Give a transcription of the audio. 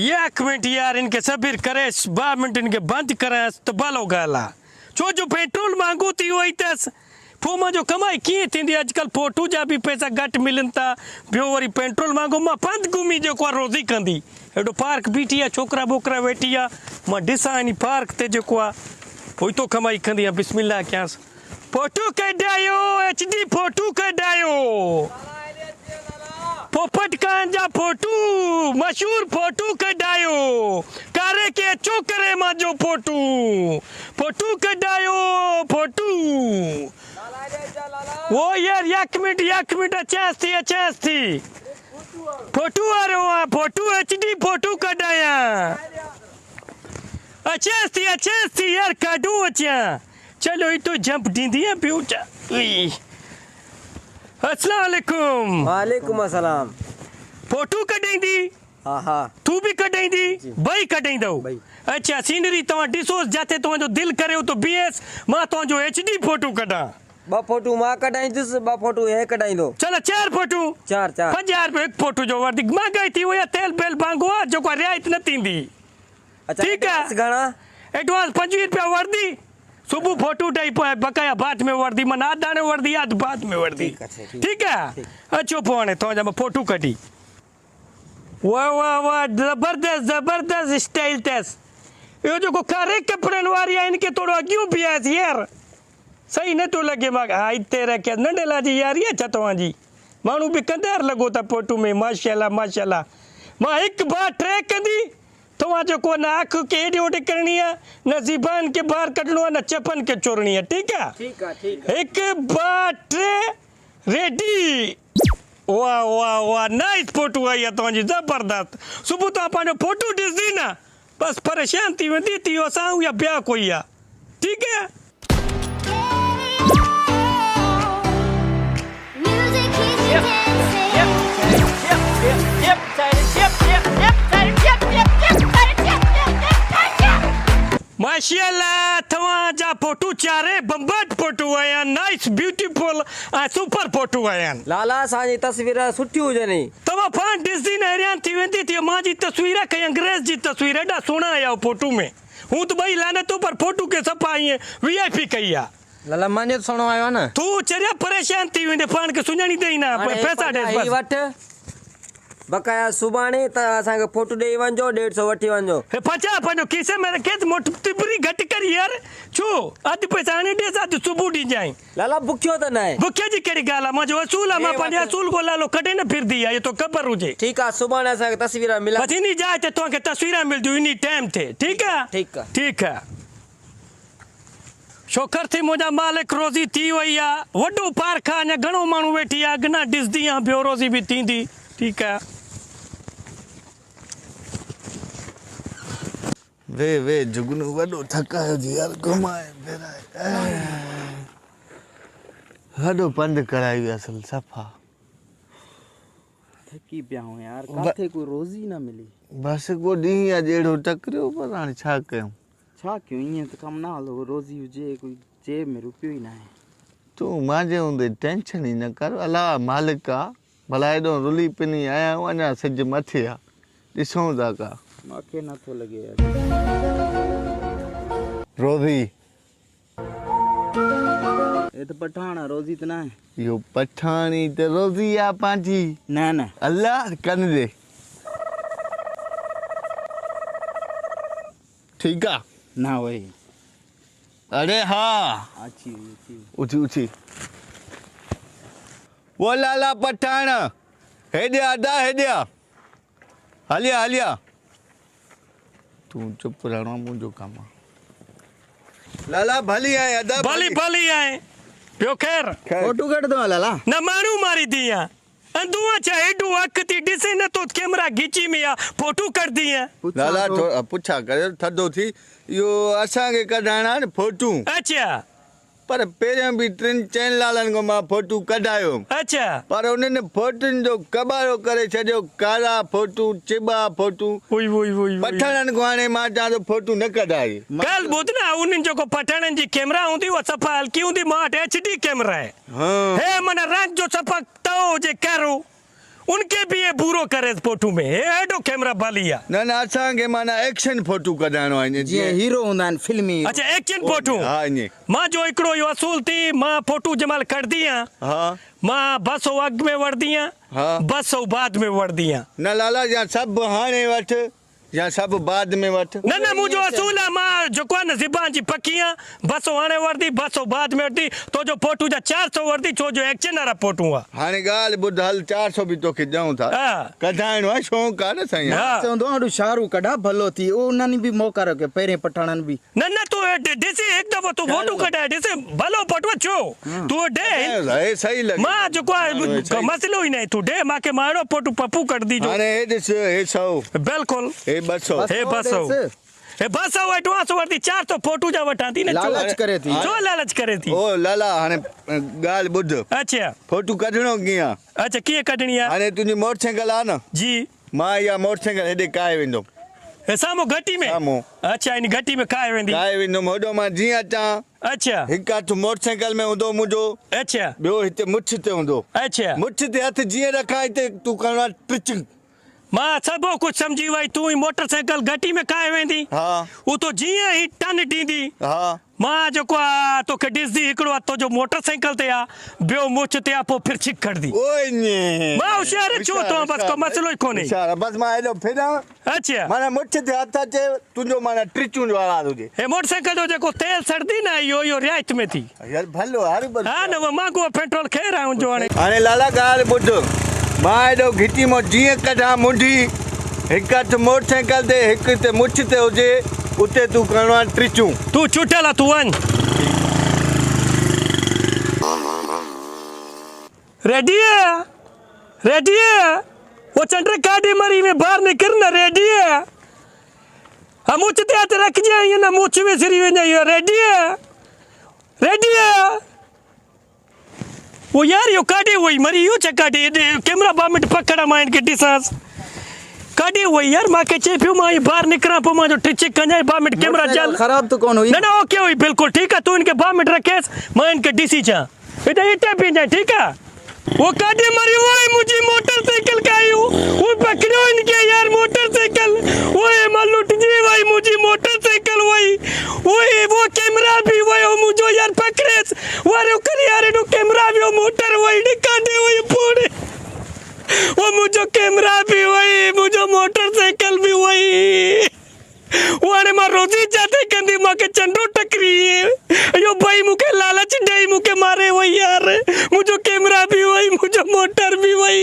एक मिनट यार इनके सबीर करे 2 मिनट इनके बंद करे तो भलो गाला छो जो पेट्रोल मांगू थी वही तस फोमा जो कमाई कीअं थींदी अॼुकल्ह फोटू जा बि पैसा घटि मिलनि था ॿियो वरी पेट्रोल मांगो मां पंधु घुमी जेको आहे रोज़ी कंदी हेॾो पार्क बीठी आहे छोकिरा बोकरा वेठी आहे मां ॾिसां इन पार्क ते जेको आहे पोइ तो कमाई कंदी आहे बिस्मिल्लाह कयांसि फोटू कढायो HD फोटू कढायो पोपट खान जा फोटू मशहूर फोटू कढायो कारे के छोकरे मां जो फोटू फोटू कढायो फोटू वो यार एक मिनट अचेस थी फोटू आ रहे हो फोटू HD फोटू कढाया अचेस थी यार काढू अचा चलो ये तो जंप दींदी है ब्यूटा अस्सलाम वालेकुम वालेकुम अस्सलाम फोटू कढाईंदी हा तू भी कढाईंदी भाई कढाईंदो अच्छा सीनरी तव्हां ॾिसोसि जिते तव्हांजो दिलि करे तो बीएस मां तव्हांजो HD फोटू कढां 2 फोटू मां कढाईंदुसि 2 फोटू हे कढाईंदो चलो 4 फोटू 4 50 रुपए एक फोटू जो वर्दी महंगाई थी वई तेल बेल भांगो आहे जेको रियायत न थींदी अच्छा ठीक है घणा एडवांस 25 रुपया वर्दी सुबह फोटू टाइप बकाया बाद में वर्दी मन आध दाने वर्दी आध बाद में वर्दी ठीक है अचो पोने तो जब फोटू कटी वाह वाह वाह जबरदस्त स्टाइल तेस यो जो को कारे कपड़न वारी है इनके थोड़ा क्यों पियास यार सही न तो लगे मां हाई तेरा क्या नंडला जी यार ये चतवा जी मानू भी कंदार लगो था फोटू में माशाल्लाह मां एक बार ट्रैक कंदी तव्हां जेको न अख के हेॾे होॾे करणी आहे न ज़बान के बाहर कढणो आहे न चपन के चोरणी आहे ठीक है एक बार ट्रे रेडी वाह नाइस फोटू आई आहे तव्हांजी ज़बरदस्त सुबुह तव्हां पंहिंजो फोटू ॾिसंदी न बस परेशान थी वेंदी थी असां या ॿिया कोई आहे ठीक है माशाल्लाह तव्हांजा फोटू चारे बम्बट फोटू आया नाइस ब्यूटीफुल सुपर फोटू आया लाला असांजी तस्वीर सुठी हुजनि तव्हां पाण ॾिसंदी न हैरान थी वेंदी थी मुंहिंजी तस्वीर कई अंग्रेज जी तस्वीर एॾा सुहिणा आया फोटू में हूं त ॿई लानतूं पर फोटू के सफ़ा ईअं VIP कई आहे लाला मांजो सुहिणो आयो आहे न तूं चरिया परेशान थी वेंदे पाण खे सुञाणींदे ई न पैसा ॾे बस वठ बकाया सुभाणे त असांखे फोटू ॾेई वञो 150 वठी वञो हे 50 पंहिंजो खीसे में रखे मोटी तिबरी घटि कर यार छो अधु पैसा हाणे ॾेस अधु सुबुह ॾींजांइ लाला बुखियो त न आहे बुखे जी कहिड़ी ॻाल्हि आहे मुंहिंजो असूल आहे मां पंहिंजे असूल को लालो कॾहिं न फिरदी आहे इहो तो ख़बर हुजे ठीकु आहे सुभाणे असांखे तस्वीर मिला बस इन जाइ ते तव्हांखे तस्वीरां मिलंदियूं इन टाइम ते ठीकु आहे ठीकु आहे शुक्र थी मुंहिंजा मालिक रोज़ी थी वई आहे वॾो पार्क आहे अञा घणो माण्हू वेठी आहे अॻिना ॾिसंदी आहे ॿियो रोज़ी बि थींदी ठीकु आहे वे जुगनू वॾो थकायो जी यार घुमाए फिराए वॾो पंधु कराई असल सफ़ा थकी पिया हूं यार काथे कोई रोज़ी न मिली बस को ॾींहुं आहे जहिड़ो टकरियो पर हाणे छा कयूं छा कयूं ईअं त कमु न हलो रोज़ी हुजे कोई जेब में रुपियो ई न आहे तूं मुंहिंजे हूंदे टेंशन ई न कर अलाह मालिक आहे भला हेॾो रुली पिनी आया आहियूं अञा सिज मथे आहे ॾिसूं था का मूंखे नथो लॻे यार रोज़ी हे त पठाण आहे रोज़ी त न आहे इहो पठाणी त रोज़ी आहे पंहिंजी न अल्लाह कनि दे ठीकु आहे न वही अरे हाँ अची उची वो लाला पठाण हेॾे अदा हेॾे हलिया तूं चुप रहणो मुंहिंजो कमु आहे लाला भली आहे अदा भली आहे ॿियो ख़ैर फोटू कढंदो लाला न माण्हू मारी दी आहे अंधुआ छा हेॾो अखि थी ॾिसे नथो कैमरा घिची में आहे फोटू कढंदी आहे लाला पुछा करे थधो थी इहो असांखे कढाइणा आहिनि फोटू अच्छा पर पहिरियों बि 3-4 लालनि खां मां फोटू कढायो अच्छा पर उन्हनि फोटुनि जो कबाड़ो करे छॾियो कारा फोटू चिॿा फोटू पठाणनि खां हाणे मां चवां थो फोटू न कढाई ॻाल्हि ॿुध न उन्हनि जेको पठाणनि जी कैमरा हूंदी उहा सफ़ा हल्की हूंदी मां वटि HD कैमरा आहे हे माना रंग जो सफ़ा तओ हुजे करो उनके भी ये बुरो करे फोटू में एडो कैमरा बालिया न न असांखे माना एक्शन फोटू कढाइणो आहे जीअं हीरो हूंदा आहिनि फिल्मी अच्छा एक्शन फोटू हा ईअं मां जो हिकिड़ो इहो असूल थी मां फोटू जमाल कढंदी आहियां हा मां 200 अॻु में वठंदी आहियां हा 200 बाद में वठंदी आहियां न लाला या सभु हाणे वठि या सभु बाद में वठि न न मुंहिंजो असूल आहे मां जेको आहे न ज़िबान जी पकी आहे 200 हाणे वठंदी 200 बाद में वठंदी तो जो फोटू जा 400 वठंदी छो जो एक्शन वारा फोटू आहे हाणे ॻाल्हि ॿुध हल 400 बि तोखे ॾियूं था हा कढाइणो आहे शौक़ु आहे न साईं हा चवंदो आहे शाहरुख कढा भलो थी उन्हनि बि मौक़ा रखियो पहिरें पठाणनि बि न न तू ॾिसी हिकु दफ़ो तू फोटू कढाए ॾिसी भलो फोटू छो तू ॾे हे सही लॻे मां जेको आहे मसइलो ई न आहे तू ॾे मूंखे मां अहिड़ो फोटू पप्पू कढंदी जो हाणे हे ॾिस हे 100 बिल्कुलु हे 200 हे 200 हे 200 एडवांस वठंदी 400 फोटू जा वठां थी न लालच करे थी जो लालच करे थी ओ लाला हाणे ॻाल्हि ॿुध अच्छा फोटू कढणो कीअं आहे अच्छा कीअं कढणी आहे हाणे तुंहिंजी मोटरसाइकिल आहे न जी मां इहा मोटरसाइकिल हेॾे काए वेंदुमि हे साम्हूं घटी में साम्हूं अच्छा इन घटी में काए वेंदी काए वेंदुमि होॾो मां जीअं अचां अच्छा हिकु हथु मोटरसाइकिल में हूंदो मुंहिंजो अच्छा ॿियो हिते मुछ ते हूंदो अच्छा मुछ ते हथु जीअं रखां हिते तूं करिणो आहे ट्रिचिंग मां सभु कुझु सम्झी वई तूं ही मोटरसाइकिल घटी में काए वेंदी हा हू तो जीअं ई टन ॾींदी हा मां जेको आहे तोखे ॾिसंदी हिकिड़ो हथु तुंहिंजो मोटरसाइकिल ते आहे ॿियो मुछ ते आहे पोइ फिर छिक करदी ओए ने मां होशियार छो तो बस को मसइलो ई कोन्हे होशियार बस मां हेॾो फिरां अच्छा माना मुछ ते हथु अचे तुंहिंजो माना ट्रिचूं जो आवाज़ हुजे हे मोटरसाइकिल जो जेको तेल सड़दी न इहो रियायत में थी यार भलो हर बस हा न उहो महांगो पेट्रोल ख़ैर आहे हुनजो हाणे हाणे लाला ॻाल्हि ॿुध मां हेॾो घिटी मां जीअं कढां मुंडी हिकु हथु मोटरसाइकिल ते हिकु ते मुछ ते हुजे उते तूं करिणो आहे ट्रिचूं तू छुटियल आहे तू वञ रेडी है रेडी है वो चंद्र काटी मरी में बाहर निकल ना रेडी है हम उचते हाथ रख जाए ना मुछ में सिरी में नहीं रेडी है वो यार यो काटे वही मरी यो चकाटे कैमरा बामिट पकड़ा माइंड के डिसास काटे वही यार मां के चे पियो मां बाहर निकरा पो मां जो टिच कन्या बामिट कैमरा चल खराब तो कौन हुई ना ना ओके हुई बिल्कुल ठीक है तू इनके बामिट रखेस मैं इनके डीसी चा बेटा ये टैप जाए ठीक है वो काटे मरी वो मुझे मोटरसाइकिल का आयु वो पकड़ो इनके यार मोटरसाइकिल वो मां लुट जी भाई मुझे मोटरसाइकिल वो कैमरा भी वो मुझे यार पकड़ेस वो रुकर यार नो कैमरा भी वो मोटर वही काटे वही पूरे वो मुझे कैमरा भी वही मुझे मोटरसाइकिल भी वही वाने मां रोजी जाते कंदी मां के चंडो टकरी यो भाई मुके लालच दई मुके मारे वही यार मुझे कैमरा भी वही मुझे मोटर भी वही